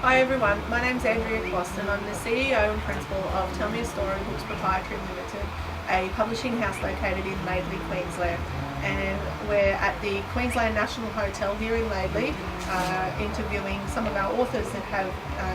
Hi everyone, my name's Andrea Kwast and I'm the CEO and Principal of Tell Me a Story Books Proprietary Limited, a publishing house located in Laidley, Queensland. And we're at the Queensland National Hotel here in Laidley, interviewing some of our authors that have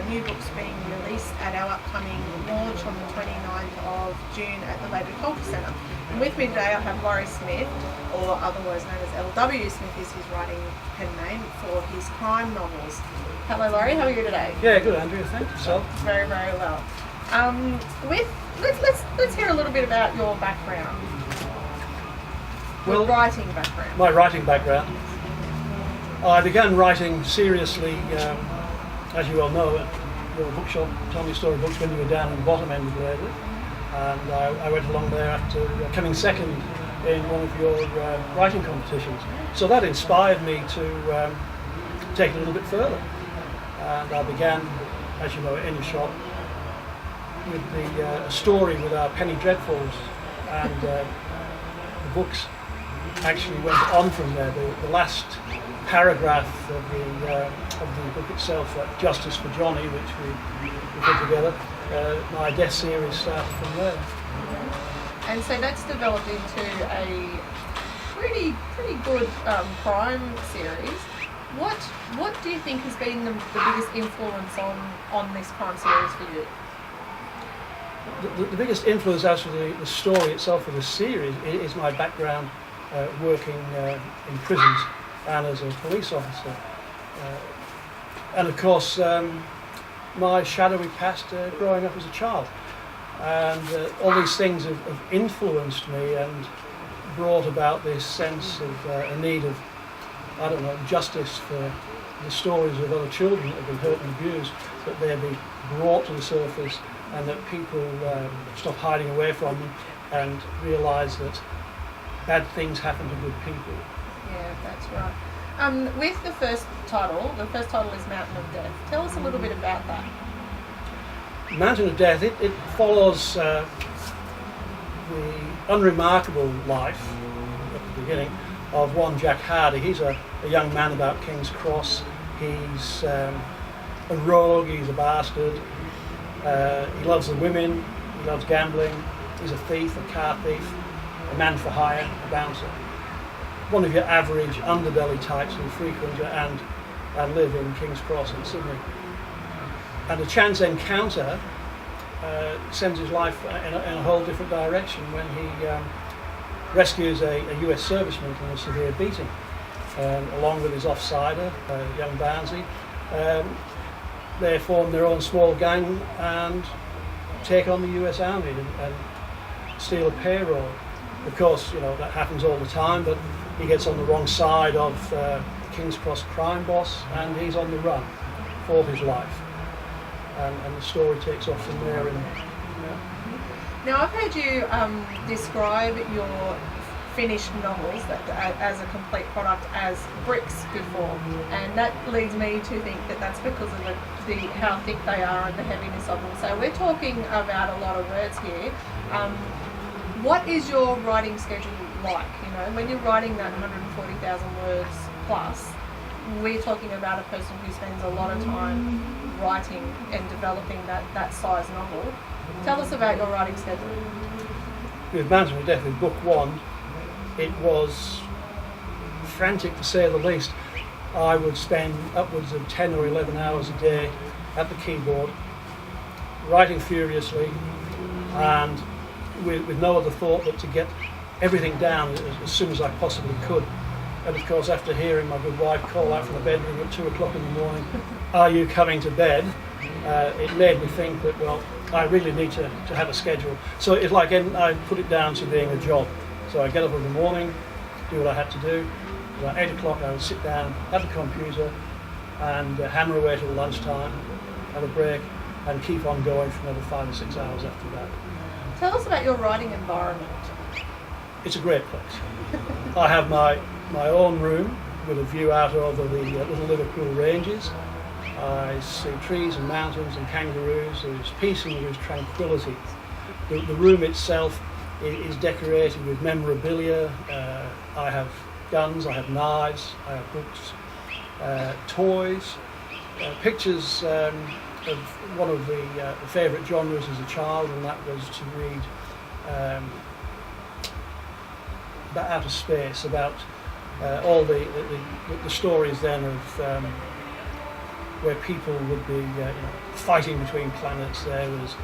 new books being released at our upcoming launch on the 29th of June at the Laidley Culture Centre. And with me today I have Laurie Smith, or otherwise known as L.W. Smith is his writing pen name, for his crime novels. Hello Laurie, how are you today? Yeah, good Andrea, thank you. Yourself? Very, very well. Let's hear a little bit about your background. Your writing background. My writing background. I began writing seriously, as you well know, at your bookshop, Tell Me a Story Books, when you were down in the bottom end of Laidley. And I went along there after coming second in one of your writing competitions. So that inspired me to take it a little bit further. And I began, as you know, in the shop with the story with our penny dreadfuls, and the books actually went on from there. The last paragraph of the book itself, Justice for Johnny, which we put together, my death series started from there. And so that's developed into a pretty good crime series. What do you think has been the biggest influence on this crime series for you? The biggest influence as for the story itself of the series is my background working in prisons and as a police officer. And of course, my shadowy past growing up as a child. And all these things have influenced me and brought about this sense of a need of, I don't know, justice for the stories of other children that have been hurt and abused, that they be brought to the surface and that people stop hiding away from them and realise that bad things happen to good people. Yeah, that's right. With the first title is Mountain of Death. Tell us a little bit about that. Mountain of Death, it follows the unremarkable life at the beginning of one Jack Hardy. He's a young man about King's Cross. He's a rogue, he's a bastard. He loves the women, he loves gambling. He's a thief, a car thief, a man for hire, a bouncer. One of your average underbelly types who frequent and live in King's Cross in Sydney. And a chance encounter sends his life in a whole different direction when he rescues a US serviceman from a severe beating, along with his offsider, young Barnsley. They form their own small gang and take on the US Army and steal a payroll. Of course, you know, that happens all the time, but he gets on the wrong side of the King's Cross crime boss and he's on the run for his life. And the story takes off from there. Now, I've heard you describe your finished novels as a complete product as bricks before, and that leads me to think that that's because of how thick they are and the heaviness of them. So we're talking about a lot of words here. What is your writing schedule like? You know, when you're writing that 140,000 words plus, we're talking about a person who spends a lot of time writing and developing that size novel. Tell us about your writing schedule. With Mountain of Death, with book one, it was frantic to say the least. I would spend upwards of 10 or 11 hours a day at the keyboard, writing furiously and with no other thought but to get everything down as soon as I possibly could. And of course, after hearing my good wife call out from the bedroom at 2 o'clock in the morning, "Are you coming to bed?" It made me think that, well, I really need to have a schedule. So it's like I put it down to being a job. So I get up in the morning, do what I had to do. About 8 o'clock I would sit down at the computer and hammer away till lunchtime, have a break, and keep on going for another 5 or 6 hours after that. Tell us about your writing environment. It's a great place. I have my own room with a view out over the little Liverpool ranges. I see trees and mountains and kangaroos. There's peace and there's tranquility. The room itself is decorated with memorabilia. I have guns, I have knives, I have books, toys, pictures of one of the favourite genres as a child, and that was to read about outer space, about all the stories then of where people would be fighting between planets. There was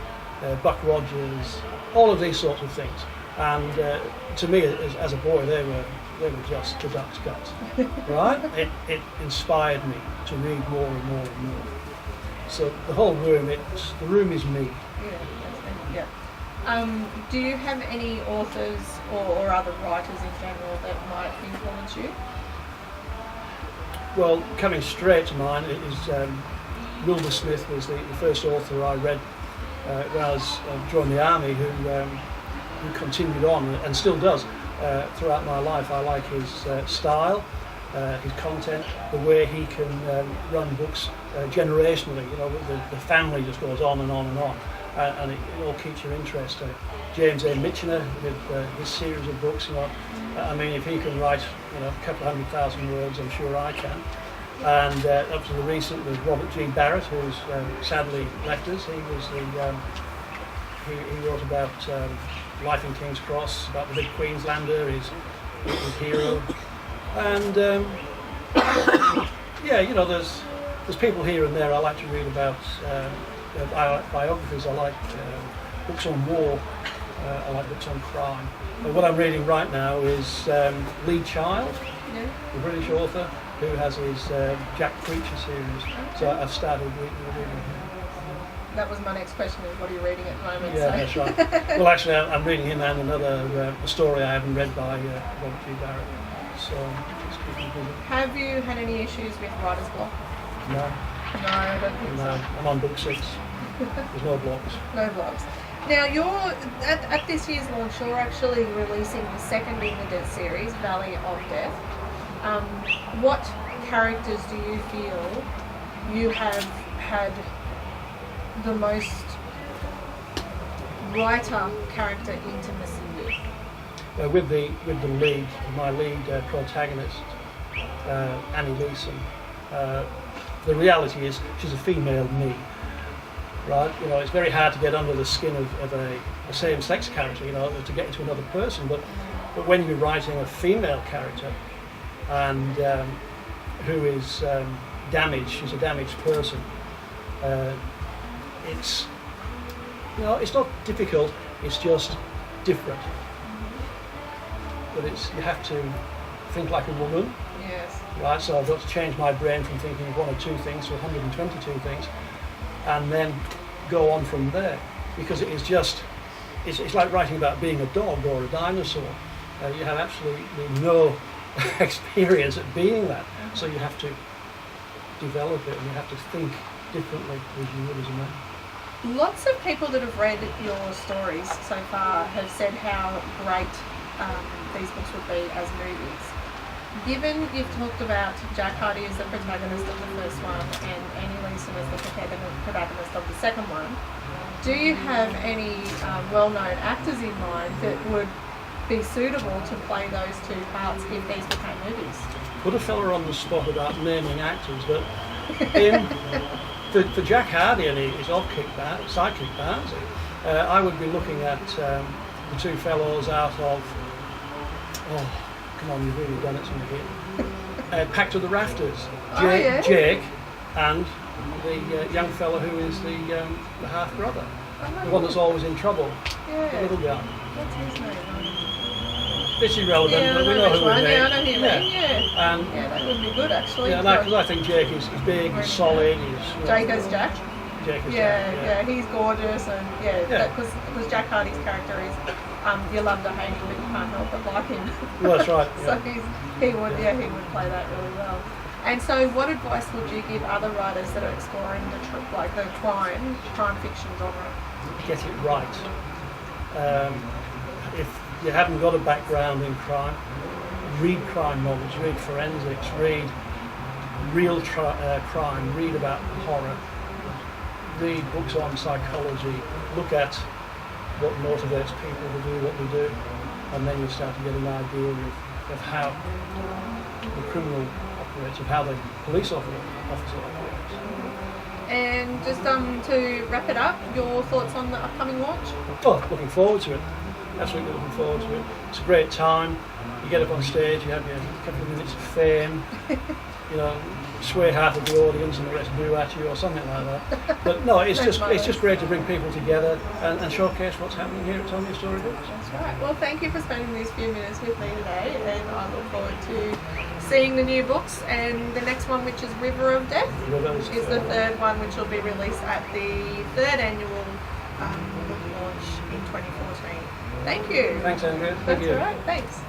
Buck Rogers, all of these sorts of things. And to me, as a boy, they were just the duck's guts, right? It inspired me to read more and more and more. So the whole room, the room is me. Yeah. Do you have any authors or other writers in general that might influence you? Well, coming straight to mind is Wilbur Smith was the first author I read when I was joined the army, who continued on and still does throughout my life. I like his style, his content, the way he can run books generationally. The family just goes on and on and on, and it all keeps your interest. James A. Michener with his series of books. I mean, if he can write a couple of 100,000 words, I'm sure I can. And up to the recent was Robert G. Barrett, who's sadly left us. He was he wrote about life in King's Cross, about the big Queenslander, his hero. And there's people here and there I like to read about. Biographies. I like books on war. I like books on crime. And what I'm reading right now is Lee Child, the British author, who has his Jack Preacher series. So I've started reading him. That was my next question, is what are you reading at the moment? Yeah, that's right. Well, actually, I'm reading him and another story I haven't read by Robert G. Barrett. So it's keeping me busy. Have you had any issues with writer's block? No. No, I don't think so. I'm on book 6. There's no blocks. No blocks. Now, you're at this year's launch, you're actually releasing the second in the series, Valley of Death. What characters do you feel you have had the most writer-character intimacy with? With my lead protagonist, Annie Leeson. The reality is she's a female me, right? It's very hard to get under the skin of a same-sex character, to get into another person. But when you're writing a female character and who is damaged, she's a damaged person. It's not difficult. It's just different. But you have to think like a woman. Yes. Right, so I've got to change my brain from thinking of 1 or 2 things to 122 things, and then go on from there. Because it's like writing about being a dog or a dinosaur. You have absolutely no experience at being that, so you have to develop it, and you have to think differently as you would as a man. Lots of people that have read your stories so far have said how great these books would be as movies. Given you've talked about Jack Hardy as the protagonist of the first one and Annie Leeson as the protagonist of the second one, do you have any well-known actors in mind that would be suitable to play those 2 parts if these became movies? Put a fella on the spot about naming actors, but for Jack Hardy and his sidekick parts, I would be looking at the 2 fellows out of, come on, you've really done it to me here. Packed to the Rafters. Jake and the young fella who is the half-brother. The one that's always in trouble. Yeah. The little guy. What's his name? It's irrelevant, but we know who one. we Yeah, I know who you mean. Yeah, that would be good actually. Yeah, because I think Jake is big, he's solid. Jake as Jack? Jake as Jack, Jack, he's gorgeous, and because Jack Hardy's character is you love to hate him, but you can't help but like him. Well, that's right. So he would play that really well. And so, what advice would you give other writers that are exploring the crime fiction genre? Get it right. If you haven't got a background in crime, read crime novels, read forensics, read real crime, read about horror, read books on psychology, look at what motivates people to do what they do, and then you start to get an idea of how the criminal operates, of how the police officer operates. And just to wrap it up, your thoughts on the upcoming launch? Oh, looking forward to it. Absolutely looking forward to it. It's a great time. You get up on stage, you have your couple of minutes of fame, you know, sway half of the audience and the rest boo at you or something like that. But no, it's just great to bring people together and showcase what's happening here at Tell Me a Story Books. That's right. Well, thank you for spending these few minutes with me today, and I look forward to seeing the new books, and the next one, which is River of Death, is the third one, which will be released at the third annual book launch in 2014. Thank you. Thanks, Andrea. Thank That's you. all right. Thanks.